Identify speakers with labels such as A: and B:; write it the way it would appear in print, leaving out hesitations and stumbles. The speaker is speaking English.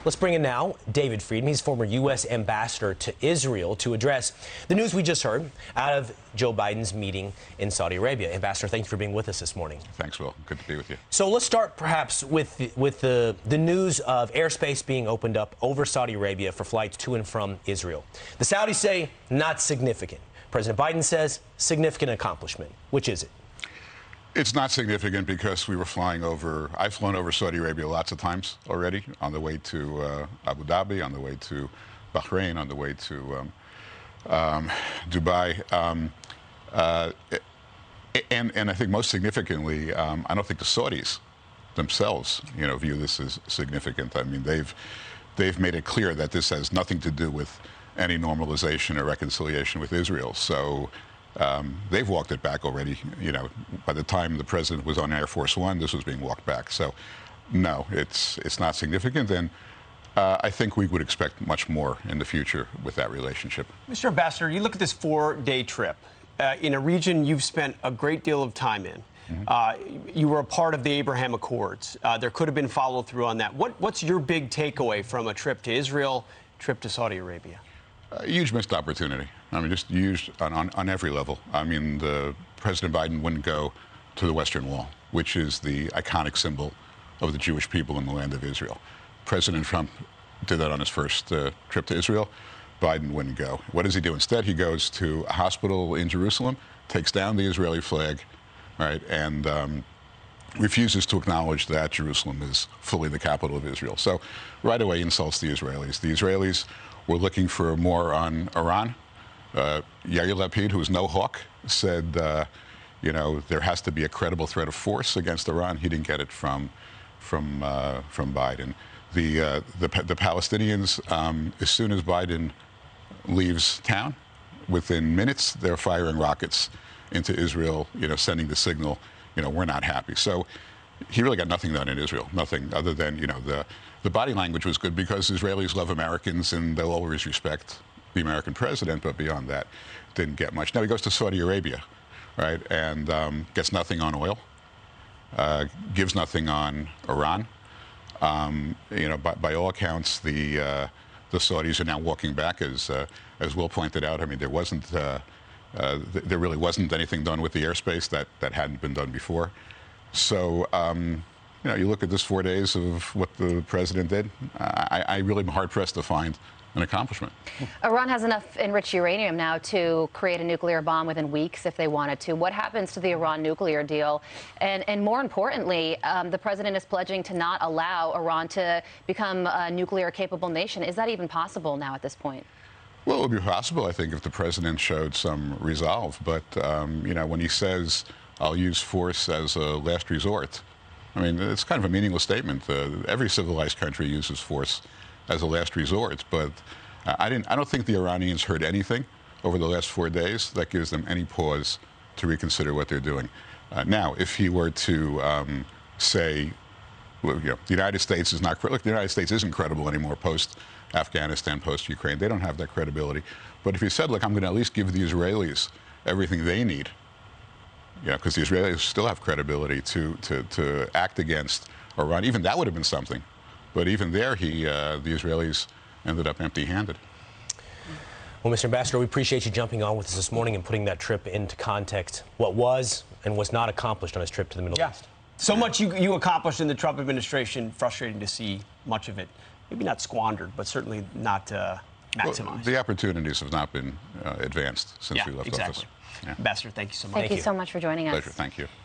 A: Let's bring in now David Friedman. He's former U.S. ambassador to Israel to address the news we just heard out of Joe Biden's meeting in Saudi Arabia. Ambassador, thank you for being with us this morning.
B: Thanks, Will. Good to be with you.
A: So let's start perhaps with the news of airspace being opened up over Saudi Arabia for flights to and from Israel. The Saudis say not significant. President Biden says significant accomplishment. Which is it?
B: It's not significant because we were flying over. I've flown over Saudi Arabia lots of times already, on the way to Abu Dhabi, on the way to Bahrain, on the way to Dubai. And I think most significantly, I don't think the Saudis themselves, view this as significant. I mean, they've made it clear that this has nothing to do with any normalization or reconciliation with Israel. So they've walked it back already. By the time the president was on Air Force One, this was being walked back. So, no, it's not significant, and I think we would expect much more in the future with that relationship.
C: Mr. Ambassador, you look at this 4-day trip in a region you've spent a great deal of time in. You were a part of the Abraham Accords. There could have been follow through on that. What's your big takeaway from a trip to Israel, trip to Saudi Arabia?
B: A huge missed opportunity. I mean, just huge on every level. I mean, President Biden wouldn't go to the Western Wall, which is the iconic symbol of the Jewish people in the land of Israel. President Trump did that on his first trip to Israel. Biden wouldn't go. What does he do instead? He goes to a hospital in Jerusalem, takes down the Israeli flag, right, and refuses to acknowledge that Jerusalem is fully the capital of Israel. So right away insults the Israelis. The Israelis were looking for more on Iran. Yair Lapid, who is no hawk, said, there has to be a credible threat of force against Iran. He didn't get it from Biden. The Palestinians, as soon as Biden leaves town, within minutes, they're firing rockets into Israel, sending the signal, we're not happy. So he really got nothing done in Israel, nothing other than, the body language was good because Israelis love Americans and they'll always respect the American president, but beyond that, didn't get much. Now he goes to Saudi Arabia, right, and gets nothing on oil, gives nothing on Iran. By all accounts, the Saudis are now walking back, as Will pointed out. I mean, there really wasn't anything done with the airspace that hadn't been done before. So, you look at this 4 days of what the president did, I really am hard-pressed to find an accomplishment.
D: Iran has enough enriched uranium now to create a nuclear bomb within weeks if they wanted to. What happens to the Iran nuclear deal? And more importantly, the president is pledging to not allow Iran to become a nuclear-capable nation. Is that even possible now at this point?
B: Well, it would be possible, I think, if the president showed some resolve. But, when he says, I'll use force as a last resort, I mean, it's kind of a meaningless statement. Every civilized country uses force as a last resort. But I don't think the Iranians heard anything over the last 4 days that gives them any pause to reconsider what they're doing. Now, if he were to say, well, the United States is not, look, the United States isn't credible anymore post-Afghanistan, post-Ukraine. They don't have that credibility. But if he said, look, I'm going to at least give the Israelis everything they need, because the Israelis still have credibility to act against Iran, even that would have been something. But even there, the Israelis ended up empty-handed.
A: Well, Mr. Ambassador, we appreciate you jumping on with us this morning and putting that trip into context, what was and was not accomplished on his trip to the Middle East.
C: So much you accomplished in the Trump administration. Frustrating to see much of it, maybe not squandered, but certainly not maximized.
B: Well, the opportunities have not been advanced since we left office.
C: Yeah. Ambassador, thank you so much.
D: Thank you so much for joining us.
B: Pleasure. Thank you.